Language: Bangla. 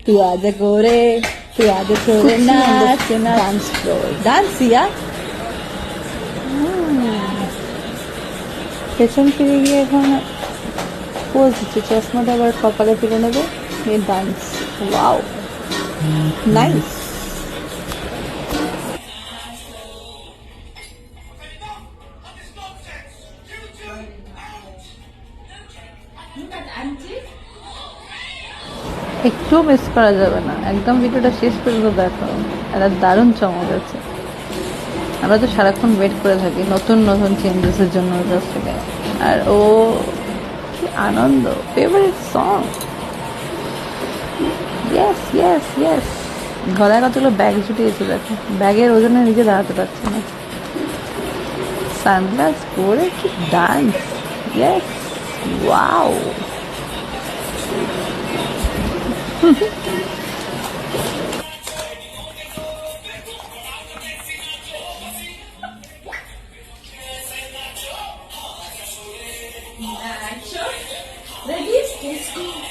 তুই আজ করে তুই আজ করে নাচ না ডান্স ফ্লোর ডান্স ইয়া পেছন ফিরে গিয়ে এখন পোজ দিচ্ছে, চশমাটা আবার কপালে তুলে নেবে, এই ডান্স। Wow, nice. একটু মিস করা যাবে না, একদম ভিডিওটা শেষ পর্যন্ত দেখো, একটা দারুণ চমক আছে। আমরা তো সারাক্ষণ ওয়েট করে থাকি নতুন নতুন চেঞ্জেসের জন্য ওর কাছ থেকে। আর ও কি আনন্দ, favourite song. Yes yes yes. গলায় কতগুলো ব্যাগ ছুটিয়েছে দেখো, ব্যাগের ওজনে নিজে দাঁড়াতে পারছে না। সানগ্লাস পরে কি ডান্স, ইয়েস, ওয়াও। Ready?